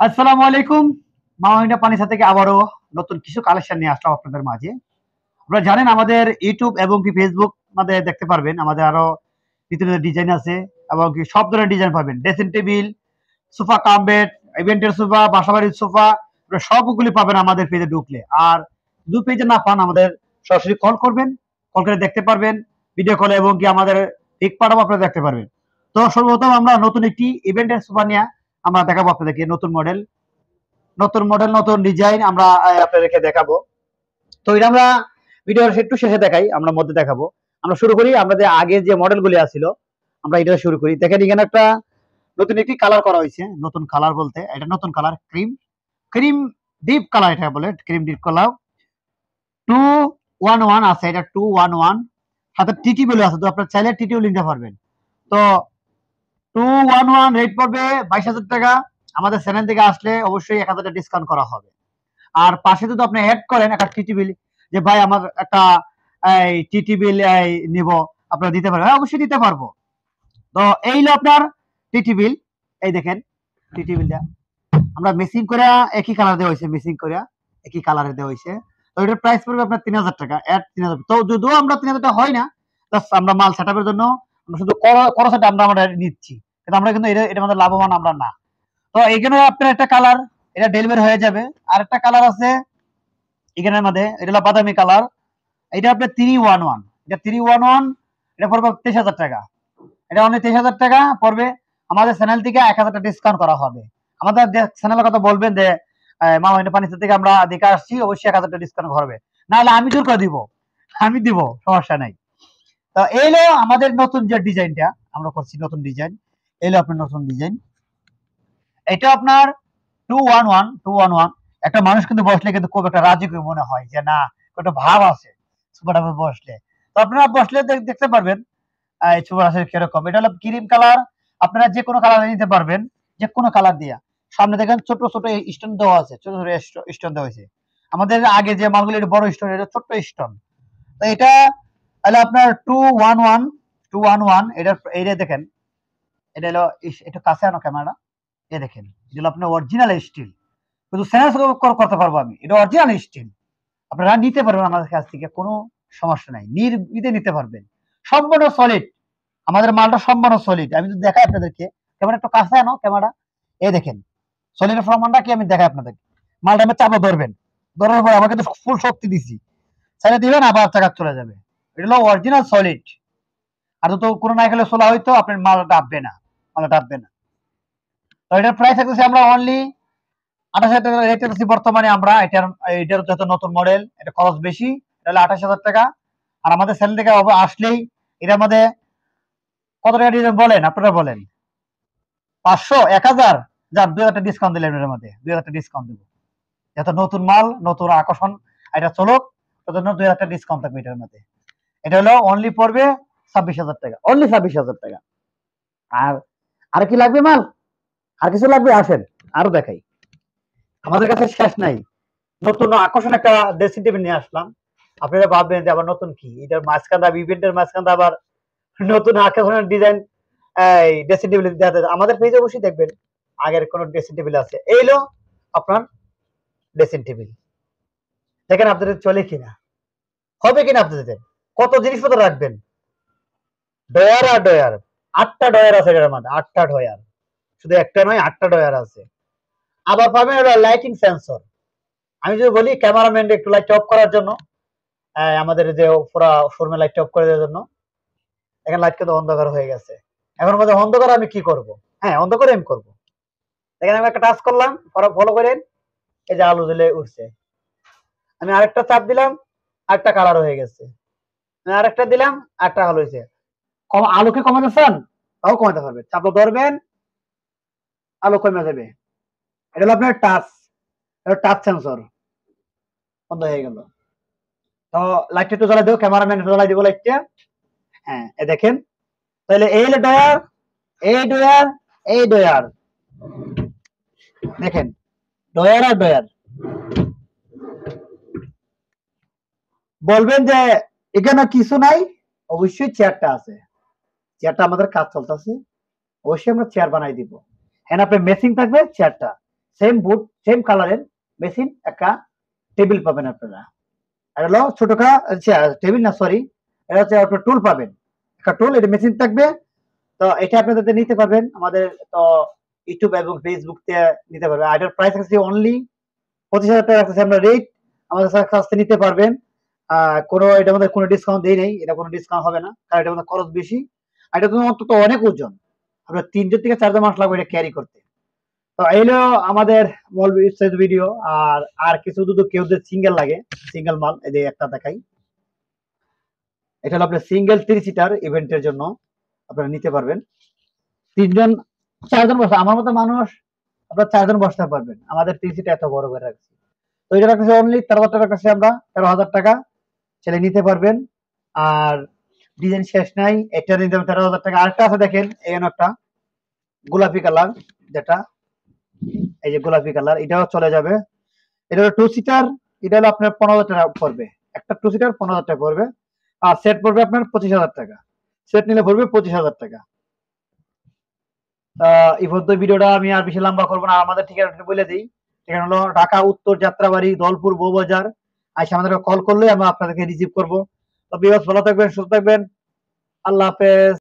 আসসালামু আলাইকুম। মাওহিনা ফার্নিচার থেকে আবারও নতুন কিছু কালেকশন নিয়ে আসলাম আপনাদের মাঝে। আপনারা জানেন আমাদের ইউটিউব এবং কি ফেসবুক আমাদের দেখতে পারবেন। আমাদের আরো বিভিন্ন ডিজাইন আছে এবং কি সব ধরনের ডিজাইন পাবেন। Dressing table, sofa cum bed, ইভেন্টের সোফা, বাসাবাড়ির সোফা, আপনারা সবগুলি পাবেন আমাদের পেজে ঢুকলে। আর দু পেজে না পান আমাদের সরাসরি কল করবেন, কল করে দেখতে পারবেন ভিডিও কলে এবং কি আমাদের পিক পাঠাবো আপনারা দেখতে পারবেন। তো সর্বপ্রথম আমরা নতুন একটি ইভেন্টের সোফা নিয়ে আমরা দেখাবো আপনাদেরকে নতুন মডেল নতুন ডিজাইন আমরা আপনাদেরকে দেখাবো। তো এটা আমরা ভিডিওর একটু শেষে দেখাই, আমরা মধ্যে দেখাবো। আমরা শুরু করি আমাদের আগে যে মডেলগুলি আছিল আমরা এটা শুরু করি। দেখেন এখানে একটা নতুন একটি কালার করা হয়েছে। নতুন কালার বলতে এটা নতুন colour cream cream deep colour, এটা বলে ক্রিম ডিপ কালার। 211 আছে, এটা 211 সাথে টিটি বলে আছে, তো আপনার চাইলে টিটিও নিতে পারবেন। তো 211 রেট পড়বে 22,000 টাকা। আমাদের চ্যানেল থেকে আসলে অবশ্যই 1,000 টাকা ডিসকাউন্ট করা হবে। আর পাশে যদি আপনি অ্যাড করেন একটা টিটি বিল, যে ভাই আমার একটা এই টিটি বিল নিব, আপনারা দিতে পারবেন? হ্যাঁ, অবশ্যই দিতে পারবো। তো এই হলো আপনার টিটি বিল। এই দেখেন টিটি বিলটা আমরা মেসিং করে একই কালার দেওয়া হয়েছে, মেসিং করে একই কালারে দেওয়া হয়েছে। তো এটার প্রাইস পড়বে আপনার 3,000 টাকা, অ্যাড 3,000। তো যদিও আমরা 3,000 টাকা হয় না, আমরা মাল সেটআপের জন্য আমরা শুধু খরচটা আমরা নিচ্ছি, কিন্তু আমরা কিন্তু এটা আমাদের লাভবান আমরা না। তো এখানে আপনার একটা কালার এটা ডেলিভারি হয়ে যাবে। আর একটা কালার আছে এখানের মধ্যে, এটা হলো বাদামি কালার। এটা আপনার 311, এটা 311, এটা পড়বে 23,000 টাকা। এটা অনলি 23,000 টাকা পড়বে। আমাদের চ্যানেল থেকে 1,000 টাকা ডিসকাউন্ট করা হবে। আমাদের চ্যানেলের কথা বলবেন যে মাওহিনা ফার্নিচার থেকে আমরা দেখে আসছি, অবশ্যই 1,000 টাকা ডিসকাউন্ট করবে। না হলে আমি জোর করে দিব, আমি দিব, সমস্যা নাই। তো এই হলো আমাদের নতুন যে ডিজাইনটা আমরা করছি, নতুন ডিজাইন। এই হলো আপনার নতুন ডিজাইন। এটা আপনার 211 একটা মানুষ কিন্তু বসলে কিন্তু খুব একটা রাজকীয় মনে হয়, যে না একটা ভাব আছে সুপার বসলে। তো আপনারা বসলে দেখতে পারবেন এই সুপার আসলে কিরকম। এটা হলো ক্রিম কালার, আপনারা যে কোনো কালার নিতে পারবেন, যে কোনো কালার দিয়া। সামনে দেখেন ছোট ছোট স্টোন দেওয়া আছে, ছোট ছোট স্টোন দেওয়া হয়েছে। আমাদের আগে যে মালগুলো এটা বড় স্টোন, এটা ছোট্ট স্টোন। তো এটা হলো আপনার 211 এটা এইটা দেখেন। এটা হলো একটু কাছে আনো ক্যামেরা। এ দেখেন যেগুলো আপনার অরিজিনাল স্টিল, কিন্তু স্যান্স করতে পারবো আমি, এটা অরিজিনাল স্টিল। আপনারা নিতে পারবেন আমাদের কাছ থেকে, কোনো সমস্যা নাই, নির্বিধে নিতে পারবেন। সম্পূর্ণ সলিড, আমাদের মালটা সম্পূর্ণ সলিড। আমি যদি দেখাই আপনাদেরকে, ক্যামেরা একটু কাছে আনো ক্যামেরা। এ দেখেন সলিডের প্রমাণটা কি আমি দেখাই আপনাদেরকে। মালটা আমি চাপা ধরবেন, ধরার পর আমাকে তো ফুল শক্তি দিছি, ছেড়ে দিবেন আবার চাকা চলে যাবে। এটা হলো অরিজিনাল সলিড। আর তো কোনো না গেলে সোলা হইতো আপনার মাল ডাববে না, মাল ডাববে না। তো এটার প্রাইস থাকতেছে আমরা অনলি 28,000 টাকা রেট দিচ্ছি বর্তমানে আমরা। এটার যত নতুন মডেল, এটা খরচ বেশি, এটা হলো 28,000 টাকা। আর আমাদের চ্যানেল থেকে আসলেই এটার মধ্যে কত টাকা ডিজাইন বলেন, আপনারা বলেন? 500, 1,000, যার 2,000 টাকা ডিসকাউন্ট দিলেন, এর মধ্যে 2,000 টাকা ডিসকাউন্ট দিব। যত নতুন মাল নতুন আকর্ষণ, এটা চলুক, তত 2,000 টাকা ডিসকাউন্ট থাকবে এটার মধ্যে। এটা হলো অনলি পড়বে 26,000 টাকা, অনলি 26,000 টাকা। আর আর কি লাগবে মাল? আর কিছু লাগবে? আসেন আরো দেখাই, আমাদের কাছে শেষ নাই। নতুন আকর্ষণ একটা ড্রেসিং টেবিল নিয়ে আসলাম। আপনারা ভাববেন যে আবার নতুন কি, এটার মাঝখানে ইভেন্টের মাঝখানে আবার নতুন আকর্ষণের ডিজাইন এই ড্রেসিং টেবিল দেখাতে। আমাদের পেজে অবশ্যই দেখবেন আগের কোন ড্রেসিং টেবিল আছে। এই হলো আপনার ড্রেসিং টেবিল। দেখেন আপনাদের চলে কিনা, হবে কিনা আপনাদের, কত জিনিসপত্র রাখবেন। ডয়ার আর ডয়ার, 8টা ডয়ার আছে এটার মধ্যে, 8টা ডয়ার, শুধু একটা নয় 8টা ডয়ার আছে। আবার পাবেন লাইটিং সেন্সর। আমি যদি বলি ক্যামেরাম্যান একটু লাইট অফ করার জন্য, আমাদের যে পুরো শোরুমে লাইট অফ করে দেওয়ার জন্য। এখানে লাইট কিন্তু অন্ধকার হয়ে গেছে, এখন মধ্যে অন্ধকার আমি কি করব? হ্যাঁ, অন্ধকার আমি করব। দেখেন আমি একটা টাচ করলাম, ফলো করেন, এই যে আলো জ্বলে উঠছে। আমি আরেকটা চাপ দিলাম, আরেকটা কালার হয়ে গেছে। আমি আরেকটা দিলাম, আরেকটা আলো হয়েছে। আলোকে কমাতে চান, তাও কমাতে পারবেন, চাপটা ধরবেন, আলো কমে যাবে। এটা হলো আপনার টাচ, এটা টাচ সেন্সর। বন্ধ হয়ে গেল। তো লাইটটা একটু জ্বালাই দেবো, ক্যামেরাম্যান জ্বালাই দিব লাইটটা। হ্যাঁ, এ দেখেন, তাহলে এই হলো ডয়ার, এই ডয়ার, এই ডয়ার। দেখেন ডয়ার আর ডয়ার। বলবেন যে এখানে কিছু নাই, অবশ্যই চেয়ারটা আছে। চেয়ারটা আমাদের কাজ চলতেছে, অবশ্যই আমরা চেয়ার বানাই দিব। হ্যাঁ, আপনার মেসিং থাকবে চেয়ারটা। সেম বুট সেম কালারের মেশিন একটা টেবিল পাবেন আপনারা। এটা হলো ছোটখা টেবিল না, সরি, এটা হচ্ছে আপনার টুল পাবেন, একটা টুল, এটা মেশিন থাকবে। তো এটা আপনাদের নিতে পারবেন আমাদের তো ইউটিউব এবং ফেসবুক থেকে নিতে পারবেন। আর এটার প্রাইস আছে অনলি 25,000 টাকা আছে আমরা রেট, আমাদের কাছ থেকে নিতে পারবেন। কোনো এটার মধ্যে কোনো ডিসকাউন্ট দেই নাই, এটা কোনো ডিসকাউন্ট হবে না, কারণ এটার মধ্যে খরচ বেশি। আর এটা তো অন্তত অনেক ওজন, আপনার 3 থেকে 4 মাস লাগবে এটা ক্যারি করতে। তো এইলো আমাদের মূল বিস্তারিত ভিডিও। আর কিছু যদি কেউ সিঙ্গেল লাগে, সিঙ্গেল মাল, এই যে একটা দেখাই, এটা হলো আপনার সিঙ্গেল 3 সিটার ইভেন্টের জন্য আপনারা নিতে পারবেন। 3 জন 4 জন বসে, আমার মতো মানুষ আপনার 4 জন বসতে পারবেন, আমাদের 3 সিটার এত বড় করে রাখছি। তো এটা রাখছে অনলি 13,000 টাকা রাখছি আমরা, 13,000 টাকা ছেলে নিতে পারবেন। আর ডিজাইন শেষ নাই, এটা নিতে 13,000 টাকা। আরেকটা আছে দেখেন, এখানে একটা গোলাপি কালার, যেটা এই যে গোলাপি কালার, এটাও চলে যাবে। এটা হলো 2 সিটার, এটা হলো আপনার 15,000 টাকা পড়বে, একটা 2 সিটার 15,000 টাকা পড়বে। আর সেট পড়বে আপনার 25,000 টাকা, সেট নিলে পড়বে 25,000 টাকা। এই পর্যন্ত ভিডিওটা আমি আর বেশি লম্বা করবো না, আমাদের ঠিকানাটা বলে দিই। ঠিকানা হলো ঢাকা উত্তর যাত্রাবাড়ি, দলপুর, বউবাজার। আইসা আমাদেরকে কল করলে আমরা আপনাদেরকে রিসিভ করবো। তো বিয়স ভালো থাকবেন, সুস্থ থাকবেন, আল্লাহ হাফেজ।